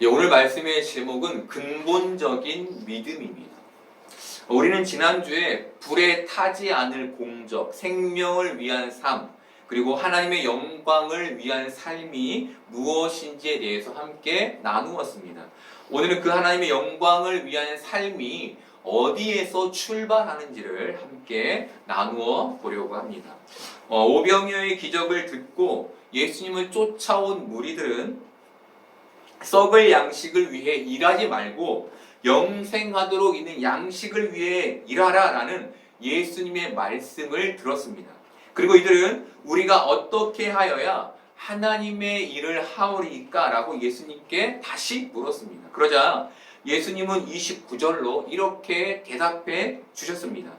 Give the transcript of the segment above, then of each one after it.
예, 오늘 말씀의 제목은 근본적인 믿음입니다. 우리는 지난주에 불에 타지 않을 공적, 생명을 위한 삶, 그리고 하나님의 영광을 위한 삶이 무엇인지에 대해서 함께 나누었습니다. 오늘은 그 하나님의 영광을 위한 삶이 어디에서 출발하는지를 함께 나누어 보려고 합니다. 오병이어의 기적을 듣고 예수님을 쫓아온 무리들은 썩을 양식을 위해 일하지 말고 영생하도록 있는 양식을 위해 일하라 라는 예수님의 말씀을 들었습니다. 그리고 이들은 우리가 어떻게 하여야 하나님의 일을 하오리까? 라고 예수님께 다시 물었습니다. 그러자 예수님은 29절로 이렇게 대답해 주셨습니다.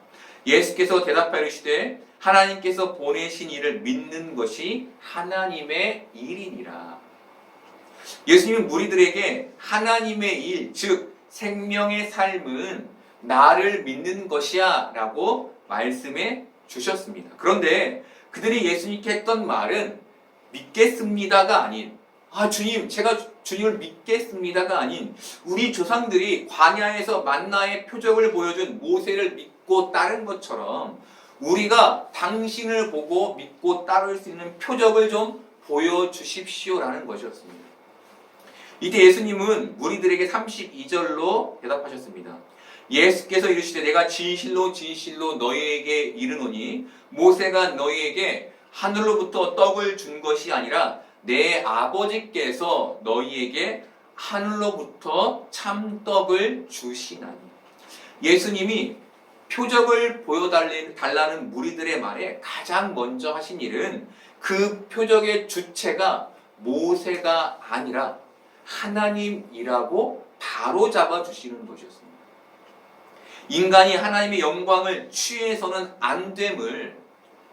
예수께서 대답하여 이르시되 하나님께서 보내신 일을 믿는 것이 하나님의 일이니라. 예수님은 무리들에게 하나님의 일, 즉 생명의 삶은 나를 믿는 것이야 라고 말씀해 주셨습니다. 그런데 그들이 예수님께 했던 말은 믿겠습니다가 아닌 주님, 제가 주님을 믿겠습니다가 아닌 우리 조상들이 광야에서 만나의 표적을 보여준 모세를 믿고 따른 것처럼 우리가 당신을 보고 믿고 따를 수 있는 표적을 좀 보여주십시오라는 것이었습니다. 이때 예수님은 무리들에게 32절로 대답하셨습니다. 예수께서 이르시되 내가 진실로 진실로 너희에게 이르노니 모세가 너희에게 하늘로부터 떡을 준 것이 아니라 내 아버지께서 너희에게 하늘로부터 참떡을 주시나니. 예수님이 표적을 보여달라는 무리들의 말에 가장 먼저 하신 일은 그 표적의 주체가 모세가 아니라 하나님이라고 바로 잡아주시는 것이었습니다. 인간이 하나님의 영광을 취해서는 안 됨을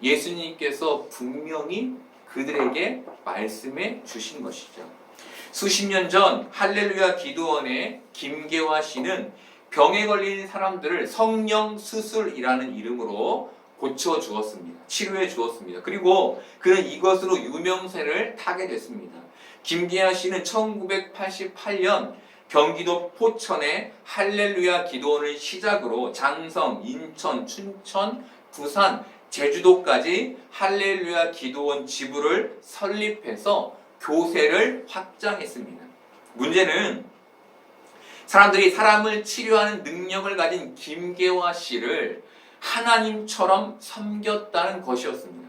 예수님께서 분명히 그들에게 말씀해 주신 것이죠. 수십 년 전 할렐루야 기도원의 김계화 씨는 병에 걸린 사람들을 성령 수술이라는 이름으로 고쳐주었습니다. 치료해 주었습니다. 그리고 그는 이것으로 유명세를 타게 됐습니다. 김계하 씨는 1988년 경기도 포천의 할렐루야 기도원을 시작으로 장성, 인천, 춘천, 부산, 제주도까지 할렐루야 기도원 지부를 설립해서 교세를 확장했습니다. 문제는 사람들이 사람을 치료하는 능력을 가진 김계화 씨를 하나님처럼 섬겼다는 것이었습니다.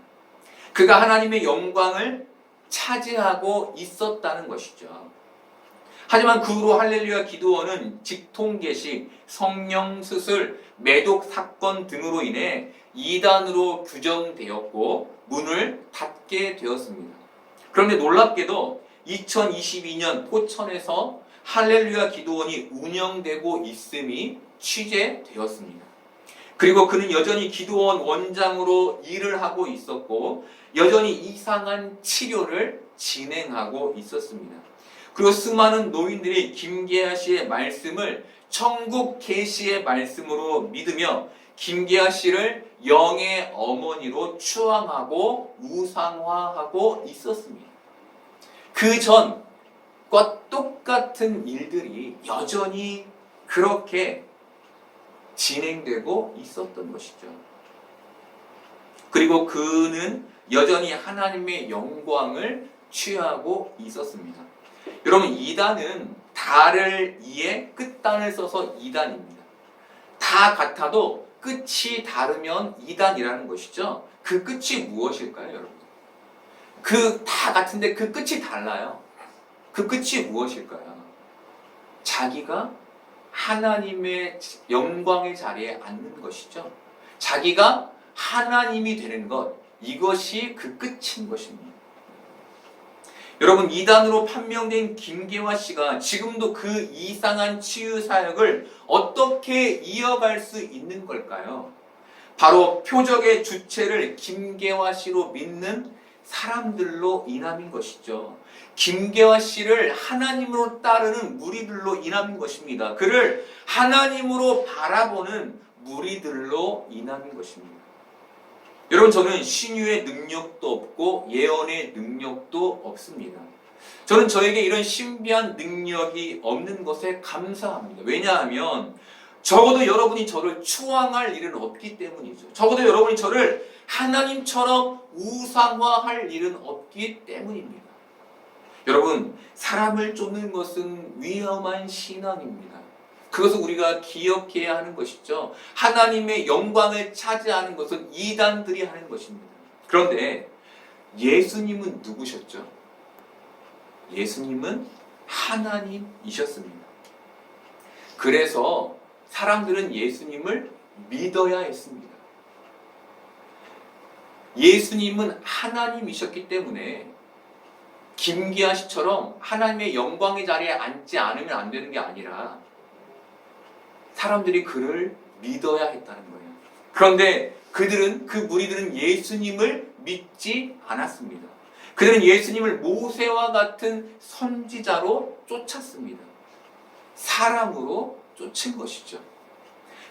그가 하나님의 영광을 차지하고 있었다는 것이죠. 하지만 그 후로 할렐루야 기도원은 직통개식, 성령수술, 매독 사건 등으로 인해 이단으로 규정되었고 문을 닫게 되었습니다. 그런데 놀랍게도 2022년 포천에서 할렐루야 기도원이 운영되고 있음이 취재되었습니다. 그리고 그는 여전히 기도원 원장으로 일을 하고 있었고 여전히 이상한 치료를 진행하고 있었습니다. 그리고 수많은 노인들이 김계하 씨의 말씀을 천국 계시의 말씀으로 믿으며 김계하 씨를 영의 어머니로 추앙하고 우상화하고 있었습니다. 그 전과 똑같은 일들이 여전히 그렇게 진행되고 있었던 것이죠. 그리고 그는 여전히 하나님의 영광을 취하고 있었습니다. 여러분, 이단은 다를 이에 끝단을 써서 이단입니다. 다 같아도 끝이 다르면 이단이라는 것이죠. 그 끝이 무엇일까요, 여러분? 그 다 같은데 그 끝이 달라요. 그 끝이 무엇일까요? 자기가 하나님의 영광의 자리에 앉는 것이죠. 자기가 하나님이 되는 것, 이것이 그 끝인 것입니다. 여러분, 이단으로 판명된 김계화 씨가 지금도 그 이상한 치유 사역을 어떻게 이어갈 수 있는 걸까요? 바로 표적의 주체를 김계화 씨로 믿는 사람들로 인함인 것이죠. 김계화 씨를 하나님으로 따르는 무리들로 인함인 것입니다. 그를 하나님으로 바라보는 무리들로 인함인 것입니다. 여러분, 저는 신유의 능력도 없고 예언의 능력도 없습니다. 저는 저에게 이런 신비한 능력이 없는 것에 감사합니다. 왜냐하면 적어도 여러분이 저를 추앙할 일은 없기 때문이죠. 적어도 여러분이 저를 하나님처럼 우상화할 일은 없기 때문입니다. 여러분, 사람을 쫓는 것은 위험한 신앙입니다. 그것을 우리가 기억해야 하는 것이죠. 하나님의 영광을 차지하는 것은 이단들이 하는 것입니다. 그런데 예수님은 누구셨죠? 예수님은 하나님이셨습니다. 그래서 사람들은 예수님을 믿어야 했습니다. 예수님은 하나님이셨기 때문에 김기아 씨처럼 하나님의 영광의 자리에 앉지 않으면 안 되는 게 아니라 사람들이 그를 믿어야 했다는 거예요. 그런데 그 무리들은 예수님을 믿지 않았습니다. 그들은 예수님을 모세와 같은 선지자로 쫓았습니다. 사람으로 쫓은 것이죠.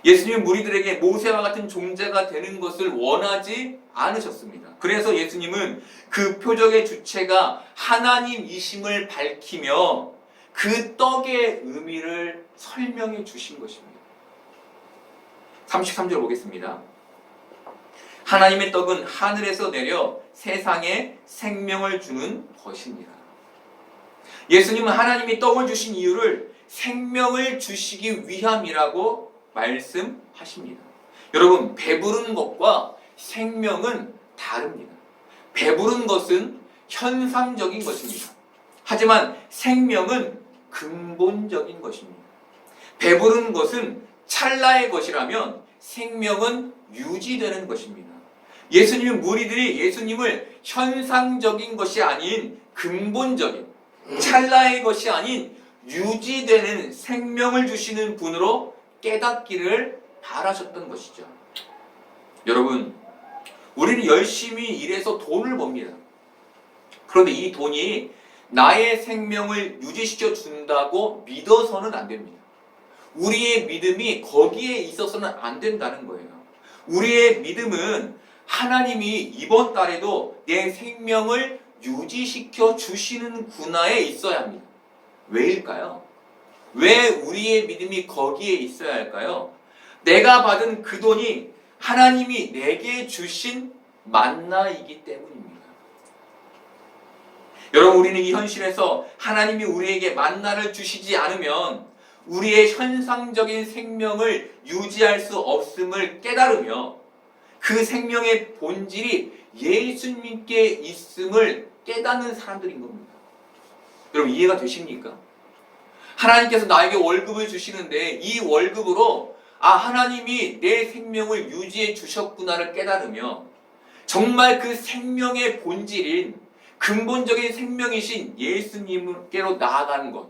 예수님은 무리들에게 모세와 같은 존재가 되는 것을 원하지 않으셨습니다. 그래서 예수님은 그 표적의 주체가 하나님이심을 밝히며 그 떡의 의미를 설명해 주신 것입니다. 33절 보겠습니다. 하나님의 떡은 하늘에서 내려 세상에 생명을 주는 것이니라. 예수님은 하나님이 떡을 주신 이유를 생명을 주시기 위함이라고 말씀하십니다. 여러분, 배부른 것과 생명은 다릅니다. 배부른 것은 현상적인 것입니다. 하지만 생명은 근본적인 것입니다. 배부른 것은 찰나의 것이라면 생명은 유지되는 것입니다. 예수님은 무리들이 예수님을 현상적인 것이 아닌 근본적인 찰나의 것이 아닌 유지되는 생명을 주시는 분으로 깨닫기를 바라셨던 것이죠. 여러분, 우리는 열심히 일해서 돈을 법니다. 그런데 이 돈이 나의 생명을 유지시켜 준다고 믿어서는 안 됩니다. 우리의 믿음이 거기에 있어서는 안 된다는 거예요. 우리의 믿음은 하나님이 이번 달에도 내 생명을 유지시켜 주시는구나에 있어야 합니다. 왜일까요? 왜 우리의 믿음이 거기에 있어야 할까요? 내가 받은 그 돈이 하나님이 내게 주신 만나이기 때문입니다. 여러분, 우리는 이 현실에서 하나님이 우리에게 만나를 주시지 않으면 우리의 현상적인 생명을 유지할 수 없음을 깨달으며 그 생명의 본질이 예수님께 있음을 깨닫는 사람들인 겁니다. 여러분, 이해가 되십니까? 하나님께서 나에게 월급을 주시는데 이 월급으로 하나님이 내 생명을 유지해 주셨구나를 깨달으며 정말 그 생명의 본질인 근본적인 생명이신 예수님께로 나아가는 것,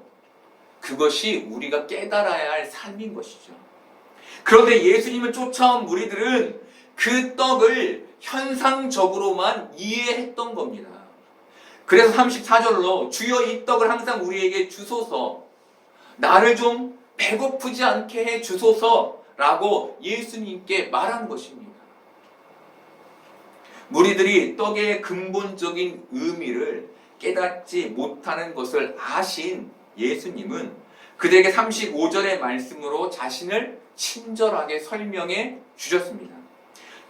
그것이 우리가 깨달아야 할 삶인 것이죠. 그런데 예수님을 쫓아온 무리들은 그 떡을 현상적으로만 이해했던 겁니다. 그래서 34절로 주여 이 떡을 항상 우리에게 주소서, 나를 좀 배고프지 않게 해 주소서라고 예수님께 말한 것입니다. 무리들이 떡의 근본적인 의미를 깨닫지 못하는 것을 아신 예수님은 그들에게 35절의 말씀으로 자신을 친절하게 설명해 주셨습니다.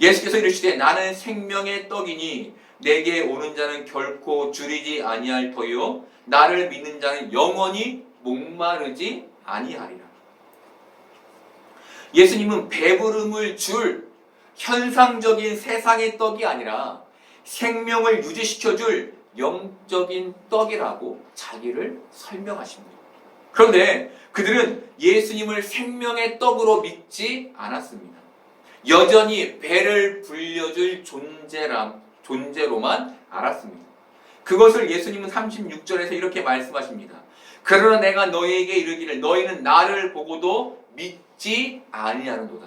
예수께서 이르시되 나는 생명의 떡이니 내게 오는 자는 결코 줄이지 아니할 터요 나를 믿는 자는 영원히 목마르지 아니하리라. 예수님은 배부름을 줄 현상적인 세상의 떡이 아니라 생명을 유지시켜줄 영적인 떡이라고 자기를 설명하십니다. 그런데 그들은 예수님을 생명의 떡으로 믿지 않았습니다. 여전히 배를 불려줄 존재로만 알았습니다. 그것을 예수님은 36절에서 이렇게 말씀하십니다. 그러나 내가 너희에게 이르기를 너희는 나를 보고도 믿지 아니하는도다.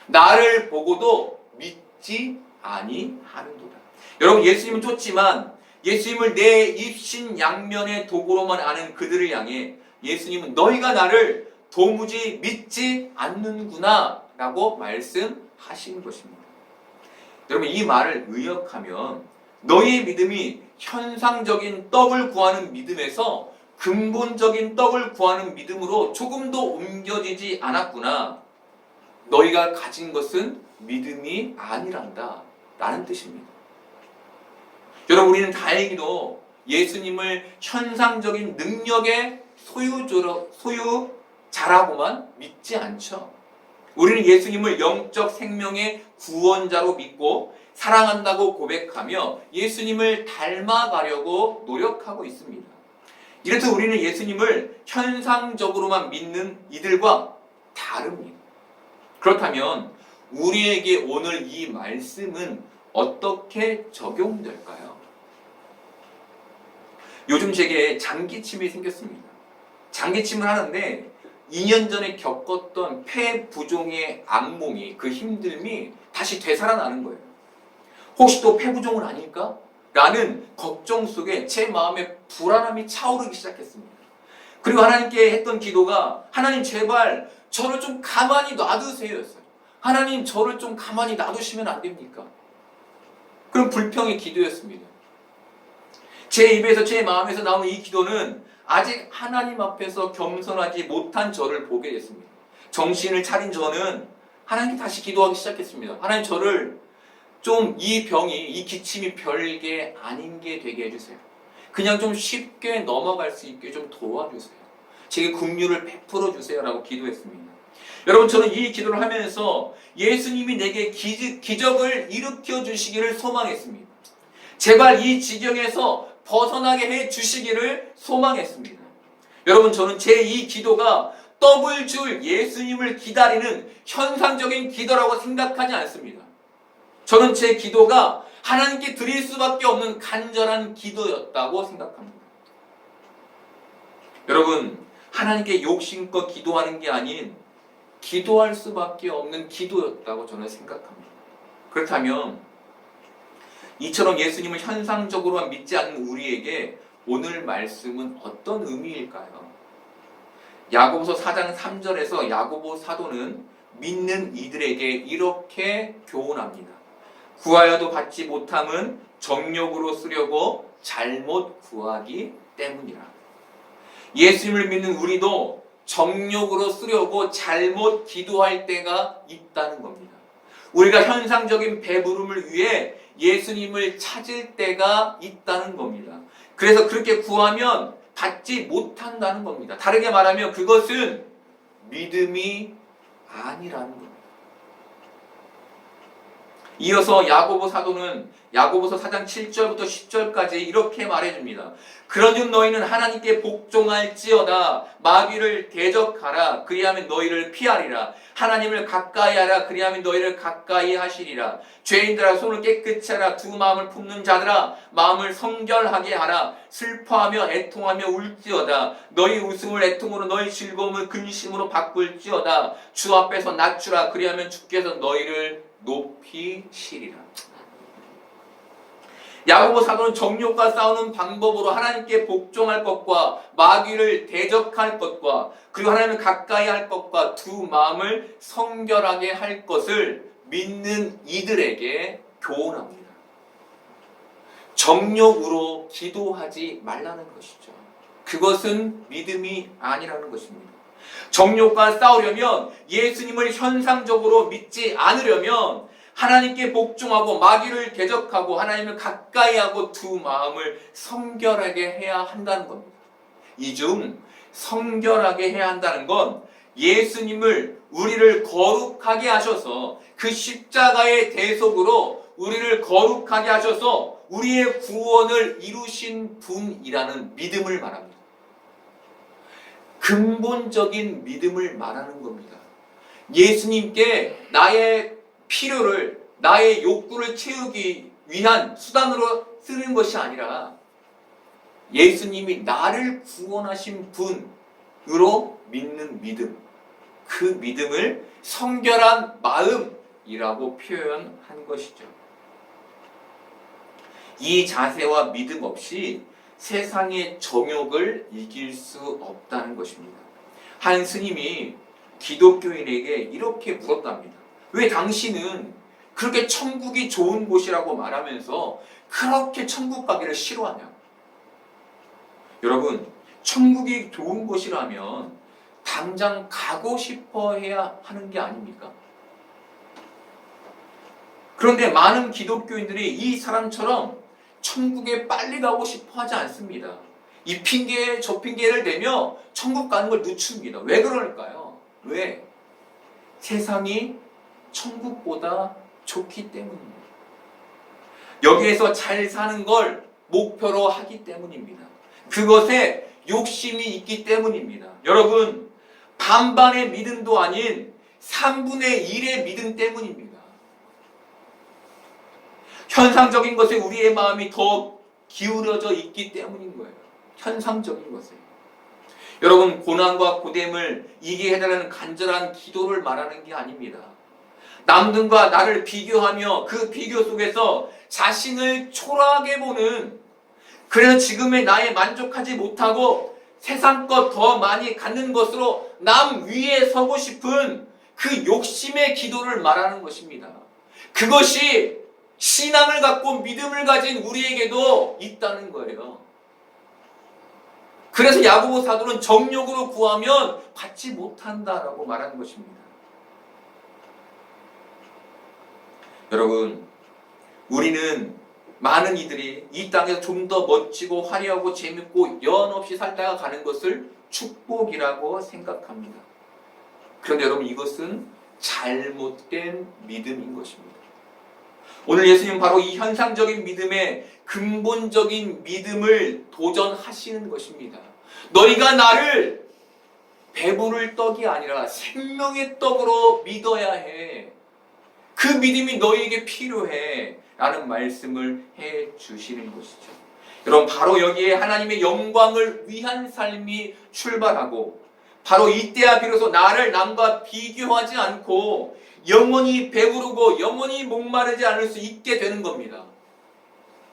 나를 보고도 믿지 아니하는도다. 여러분, 예수님은 쫓지만 예수님을 내 입신 양면의 도구로만 아는 그들을 향해 예수님은 너희가 나를 도무지 믿지 않는구나 라고 말씀하신 것입니다. 여러분, 이 말을 의역하면 너희의 믿음이 현상적인 떡을 구하는 믿음에서 근본적인 떡을 구하는 믿음으로 조금도 옮겨지지 않았구나. 너희가 가진 것은 믿음이 아니란다 라는 뜻입니다. 여러분, 우리는 다행히도 예수님을 현상적인 능력의 소유자라고만 믿지 않죠. 우리는 예수님을 영적 생명의 구원자로 믿고 사랑한다고 고백하며 예수님을 닮아가려고 노력하고 있습니다. 이래서 우리는 예수님을 현상적으로만 믿는 이들과 다릅니다. 그렇다면 우리에게 오늘 이 말씀은 어떻게 적용될까요? 요즘 제게 장기침이 생겼습니다. 장기침을 하는데 2년 전에 겪었던 폐부종의 악몽이, 그 힘듦이 다시 되살아나는 거예요. 혹시 또 폐부종은 아닐까? 라는 걱정 속에 제 마음에 불안함이 차오르기 시작했습니다. 그리고 하나님께 했던 기도가 하나님 제발 저를 좀 가만히 놔두세요였어요. 하나님 저를 좀 가만히 놔두시면 안 됩니까? 그럼 불평의 기도였습니다. 제 입에서 제 마음에서 나오는 이 기도는 아직 하나님 앞에서 겸손하지 못한 저를 보게 됐습니다. 정신을 차린 저는 하나님께 다시 기도하기 시작했습니다. 하나님 저를 좀 이 병이, 이 기침이 별게 아닌 게 되게 해주세요. 그냥 좀 쉽게 넘어갈 수 있게 좀 도와주세요. 제게 긍휼을 베풀어 주세요 라고 기도했습니다. 여러분, 저는 이 기도를 하면서 예수님이 내게 기적을 일으켜 주시기를 소망했습니다. 제발 이 지경에서 벗어나게 해 주시기를 소망했습니다. 여러분, 저는 제 이 기도가 떡을 줄 예수님을 기다리는 현상적인 기도라고 생각하지 않습니다. 저는 제 기도가 하나님께 드릴 수밖에 없는 간절한 기도였다고 생각합니다. 여러분, 하나님께 욕심껏 기도하는 게 아닌 기도할 수밖에 없는 기도였다고 저는 생각합니다. 그렇다면 이처럼 예수님을 현상적으로만 믿지 않는 우리에게 오늘 말씀은 어떤 의미일까요? 야고보서 4장 3절에서 야고보 사도는 믿는 이들에게 이렇게 교훈합니다. 구하여도 받지 못함은 정욕으로 쓰려고 잘못 구하기 때문이라. 예수님을 믿는 우리도 정욕으로 쓰려고 잘못 기도할 때가 있다는 겁니다. 우리가 현상적인 배부름을 위해 예수님을 찾을 때가 있다는 겁니다. 그래서 그렇게 구하면 받지 못한다는 겁니다. 다르게 말하면 그것은 믿음이 아니라는 겁니다. 이어서 야고보 사도는 야고보서 4장 7절부터 10절까지 이렇게 말해줍니다. 그런즉 너희는 하나님께 복종할지어다. 마귀를 대적하라. 그리하면 너희를 피하리라. 하나님을 가까이 하라. 그리하면 너희를 가까이 하시리라. 죄인들아 손을 깨끗이 하라. 두 마음을 품는 자들아 마음을 성결하게 하라. 슬퍼하며 애통하며 울지어다. 너희 웃음을 애통으로 너희 즐거움을 근심으로 바꿀지어다. 주 앞에서 낮추라. 그리하면 주께서 너희를 높이시리라. 야고보 사도는 정욕과 싸우는 방법으로 하나님께 복종할 것과 마귀를 대적할 것과 그리고 하나님을 가까이 할 것과 두 마음을 성결하게 할 것을 믿는 이들에게 교훈합니다. 정욕으로 기도하지 말라는 것이죠. 그것은 믿음이 아니라는 것입니다. 정욕과 싸우려면, 예수님을 현상적으로 믿지 않으려면 하나님께 복종하고 마귀를 대적하고 하나님을 가까이 하고 두 마음을 성결하게 해야 한다는 겁니다. 이 중 성결하게 해야 한다는 건 예수님을, 우리를 거룩하게 하셔서 그 십자가의 대속으로 우리를 거룩하게 하셔서 우리의 구원을 이루신 분이라는 믿음을 말합니다. 근본적인 믿음을 말하는 겁니다. 예수님께 나의 필요를, 나의 욕구를 채우기 위한 수단으로 쓰는 것이 아니라 예수님이 나를 구원하신 분으로 믿는 믿음, 그 믿음을 성결한 마음이라고 표현한 것이죠. 이 자세와 믿음 없이 세상의 정욕을 이길 수 없다는 것입니다. 한 스님이 기독교인에게 이렇게 물었답니다. 왜 당신은 그렇게 천국이 좋은 곳이라고 말하면서 그렇게 천국 가기를 싫어하냐? 여러분, 천국이 좋은 곳이라면 당장 가고 싶어 해야 하는 게 아닙니까? 그런데 많은 기독교인들이 이 사람처럼 천국에 빨리 가고 싶어 하지 않습니다. 이 핑계 저 핑계를 대며 천국 가는 걸 늦춥니다. 왜 그럴까요? 왜? 세상이 천국보다 좋기 때문입니다. 여기에서 잘 사는 걸 목표로 하기 때문입니다. 그것에 욕심이 있기 때문입니다. 여러분, 반반의 믿음도 아닌 3분의 1의 믿음 때문입니다. 현상적인 것에 우리의 마음이 더 기울어져 있기 때문인 거예요. 현상적인 것에. 여러분, 고난과 고됨을 이기게 해달라는 간절한 기도를 말하는 게 아닙니다. 남들과 나를 비교하며 그 비교 속에서 자신을 초라하게 보는, 그래서 지금의 나에 만족하지 못하고 세상껏 더 많이 갖는 것으로 남 위에 서고 싶은 그 욕심의 기도를 말하는 것입니다. 그것이 신앙을 갖고 믿음을 가진 우리에게도 있다는 거예요. 그래서 야고보 사도는 정욕으로 구하면 받지 못한다라고 말하는 것입니다. 여러분, 우리는 많은 이들이 이 땅에서 좀 더 멋지고 화려하고 재밌고 연 없이 살다가 가는 것을 축복이라고 생각합니다. 그런데 여러분, 이것은 잘못된 믿음인 것입니다. 오늘 예수님 바로 이 현상적인 믿음의 근본적인 믿음을 도전하시는 것입니다. 너희가 나를 배부를 떡이 아니라 생명의 떡으로 믿어야 해. 그 믿음이 너희에게 필요해. 라는 말씀을 해 주시는 것이죠. 여러분, 바로 여기에 하나님의 영광을 위한 삶이 출발하고, 바로 이때야 비로소 나를 남과 비교하지 않고 영원히 배부르고 영원히 목마르지 않을 수 있게 되는 겁니다.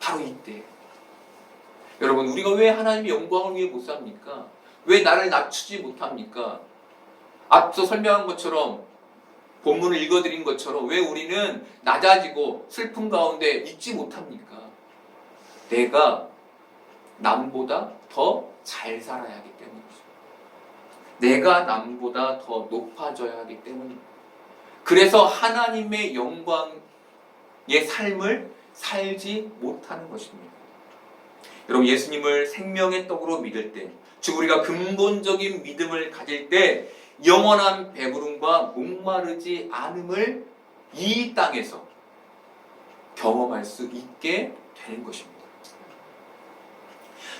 바로 이때. 여러분, 우리가 왜 하나님의 영광을 위해 못 삽니까? 왜 나를 낮추지 못합니까? 앞서 설명한 것처럼, 본문을 읽어드린 것처럼 왜 우리는 낮아지고 슬픔 가운데 있지 못합니까? 내가 남보다 더 잘 살아야 하기 때문이죠. 내가 남보다 더 높아져야 하기 때문입니다. 그래서 하나님의 영광의 삶을 살지 못하는 것입니다. 여러분, 예수님을 생명의 떡으로 믿을 때, 즉 우리가 근본적인 믿음을 가질 때 영원한 배부름과 목마르지 않음을 이 땅에서 경험할 수 있게 되는 것입니다.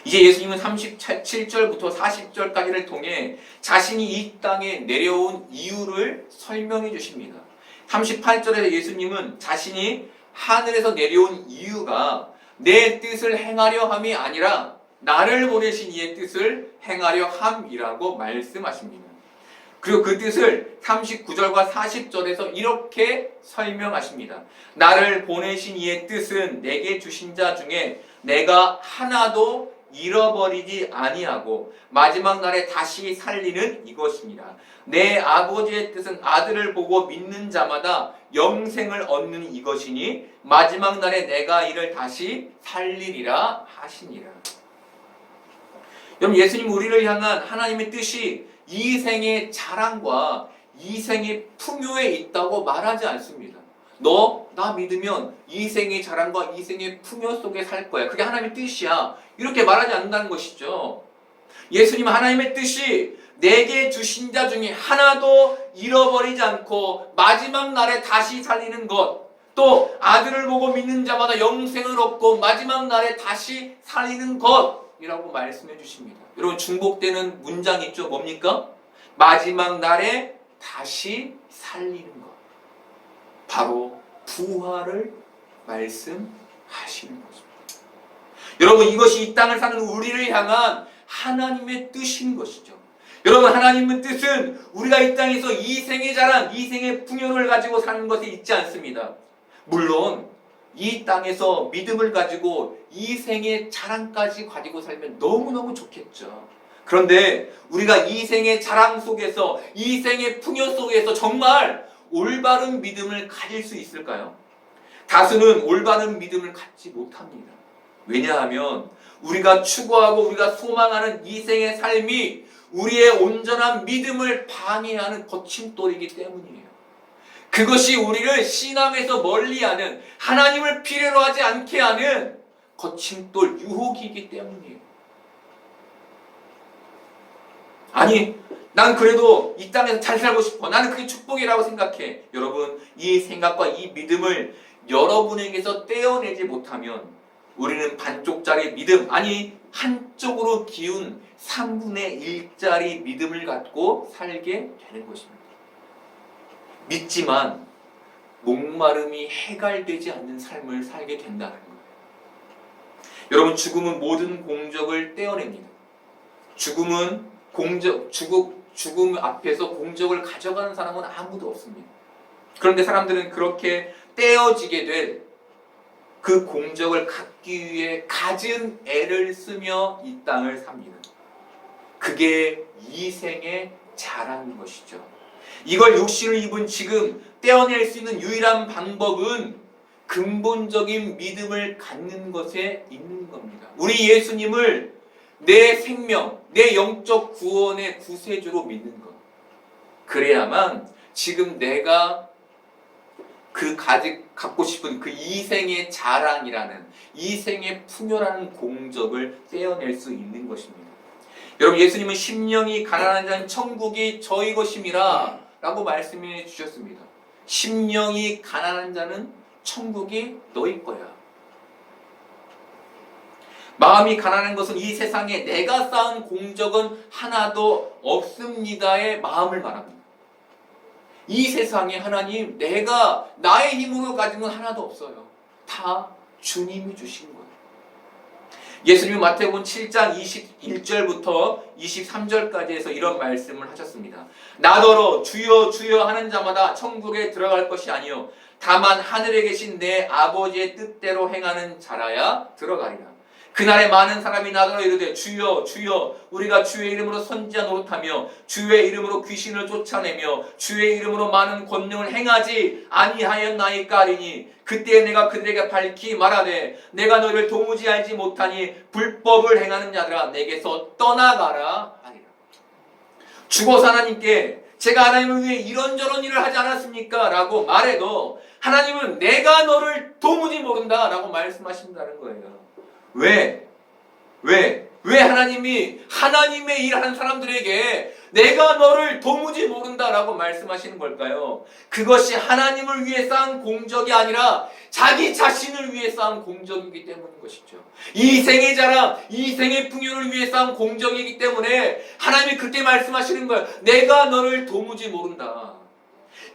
이제 예수님은 37절부터 40절까지를 통해 자신이 이 땅에 내려온 이유를 설명해 주십니다. 38절에서 예수님은 자신이 하늘에서 내려온 이유가 내 뜻을 행하려 함이 아니라 나를 보내신 이의 뜻을 행하려 함이라고 말씀하십니다. 그리고 그 뜻을 39절과 40절에서 이렇게 설명하십니다. 나를 보내신 이의 뜻은 내게 주신 자 중에 내가 하나도 잃어버리지 아니하고 마지막 날에 다시 살리는 이것입니다. 내 아버지의 뜻은 아들을 보고 믿는 자마다 영생을 얻는 이것이니 마지막 날에 내가 이를 다시 살리리라 하시니라. 여러분, 예수님 우리를 향한 하나님의 뜻이 이 생의 자랑과 이 생의 풍요에 있다고 말하지 않습니다. 너 나 믿으면 이 생의 자랑과 이 생의 풍요 속에 살 거야. 그게 하나님의 뜻이야. 이렇게 말하지 않는다는 것이죠. 예수님 하나님의 뜻이 내게 주신 자 중에 하나도 잃어버리지 않고 마지막 날에 다시 살리는 것, 또 아들을 보고 믿는 자마다 영생을 얻고 마지막 날에 다시 살리는 것이라고 말씀해 주십니다. 여러분, 중복되는 문장이 있죠. 뭡니까? 마지막 날에 다시 살리는 것. 바로 부활을 말씀하시는 것입니다. 여러분, 이것이 이 땅을 사는 우리를 향한 하나님의 뜻인 것이죠. 여러분, 하나님의 뜻은 우리가 이 땅에서 이 생의 자랑, 이 생의 풍요를 가지고 사는 것에 있지 않습니다. 물론 이 땅에서 믿음을 가지고 이 생의 자랑까지 가지고 살면 너무너무 좋겠죠. 그런데 우리가 이 생의 자랑 속에서, 이 생의 풍요 속에서 정말 올바른 믿음을 가질 수 있을까요? 다수는 올바른 믿음을 갖지 못합니다. 왜냐하면 우리가 추구하고 우리가 소망하는 이생의 삶이 우리의 온전한 믿음을 방해하는 거침돌이기 때문이에요. 그것이 우리를 신앙에서 멀리하는, 하나님을 필요로 하지 않게 하는 거침돌 유혹이기 때문이에요. 아니, 난 그래도 이 땅에서 잘 살고 싶어. 나는 그게 축복이라고 생각해. 여러분, 이 생각과 이 믿음을 여러분에게서 떼어내지 못하면 우리는 반쪽짜리 믿음, 아니 한쪽으로 기운 3분의 1짜리 믿음을 갖고 살게 되는 것입니다. 믿지만 목마름이 해갈되지 않는 삶을 살게 된다는 거예요. 여러분, 죽음은 모든 공적을 떼어냅니다. 죽음 앞에서 공적을 가져가는 사람은 아무도 없습니다. 그런데 사람들은 그렇게 떼어지게 될 그 공적을 갖기 위해 갖은 애를 쓰며 이 땅을 삽니다. 그게 이생의 자랑인 것이죠. 이걸 육신을 입은 지금 떼어낼 수 있는 유일한 방법은 근본적인 믿음을 갖는 것에 있는 겁니다. 우리 예수님을 내 생명, 내 영적 구원의 구세주로 믿는 것. 그래야만 지금 내가 갖고 싶은 그 이생의 자랑이라는, 이생의 풍요라는 공적을 떼어낼 수 있는 것입니다. 여러분, 예수님은 심령이 가난한 자는 천국이 저희 것임이라 라고 말씀해 주셨습니다. 심령이 가난한 자는 천국이 너희 거야. 마음이 가난한 것은 이 세상에 내가 쌓은 공적은 하나도 없습니다의 마음을 말합니다. 이 세상에 하나님, 내가 나의 힘으로 가진 건 하나도 없어요. 다 주님이 주신 거예요. 예수님은 마태복음 7장 21절부터 23절까지에서 이런 말씀을 하셨습니다. 나더러 주여 주여 하는 자마다 천국에 들어갈 것이 아니요 다만 하늘에 계신 내 아버지의 뜻대로 행하는 자라야 들어가리라. 그날에 많은 사람이 나더러 이르되 주여 주여 우리가 주의 이름으로 선지자 노릇하며 주의 이름으로 귀신을 쫓아내며 주의 이름으로 많은 권능을 행하지 아니하였나이까 하리니 그때 내가 그들에게 밝히 말하되 내가 너희를 도무지 알지 못하니 불법을 행하는 자들아 내게서 떠나가라 하리라. 죽어서 하나님께 제가 하나님을 위해 이런저런 일을 하지 않았습니까? 라고 말해도 하나님은 내가 너를 도무지 모른다 라고 말씀하신다는 거예요. 왜 하나님이 하나님의 일하는 사람들에게 내가 너를 도무지 모른다라고 말씀하시는 걸까요? 그것이 하나님을 위해 쌓은 공적이 아니라 자기 자신을 위해 쌓은 공적이기 때문인 것이죠. 이 생의 자랑, 이 생의 풍요를 위해 쌓은 공적이기 때문에 하나님이 그때 말씀하시는 거예요. 내가 너를 도무지 모른다.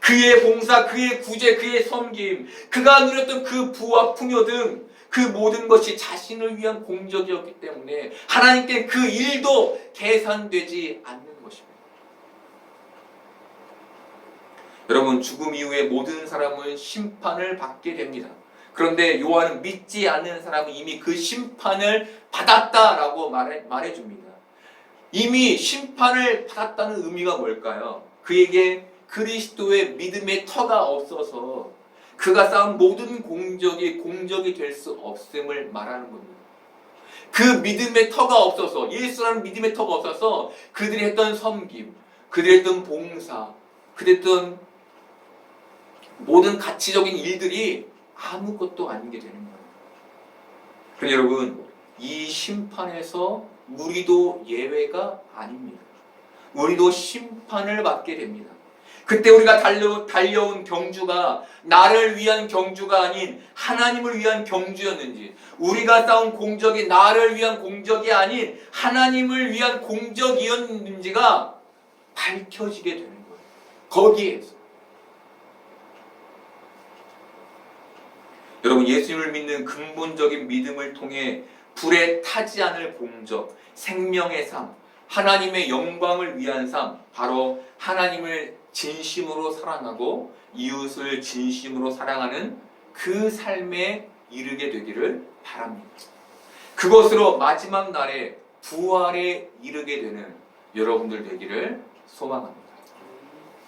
그의 봉사, 그의 구제, 그의 섬김, 그가 누렸던 그 부와 풍요 등 그 모든 것이 자신을 위한 공적이었기 때문에 하나님께 그 일도 계산되지 않는 것입니다. 여러분, 죽음 이후에 모든 사람은 심판을 받게 됩니다. 그런데 요한은 믿지 않는 사람은 이미 그 심판을 받았다라고 말해줍니다. 이미 심판을 받았다는 의미가 뭘까요? 그에게 그리스도의 믿음의 터가 없어서 그가 쌓은 모든 공적이 될 수 없음을 말하는 겁니다. 그 믿음의 터가 없어서, 예수라는 믿음의 터가 없어서 그들이 했던 섬김, 그들이 했던 봉사, 그들이 했던 모든 가치적인 일들이 아무것도 아니게 되는 거예요. 그런데 여러분, 이 심판에서 우리도 예외가 아닙니다. 우리도 심판을 받게 됩니다. 그때 우리가 달려온 경주가 나를 위한 경주가 아닌 하나님을 위한 경주였는지, 우리가 쌓은 공적이 나를 위한 공적이 아닌 하나님을 위한 공적이었는지가 밝혀지게 되는 거예요. 거기에서. 여러분, 예수님을 믿는 근본적인 믿음을 통해 불에 타지 않을 공적, 생명의 삶, 하나님의 영광을 위한 삶, 바로 하나님을 진심으로 사랑하고 이웃을 진심으로 사랑하는 그 삶에 이르게 되기를 바랍니다. 그것으로 마지막 날에 부활에 이르게 되는 여러분들 되기를 소망합니다.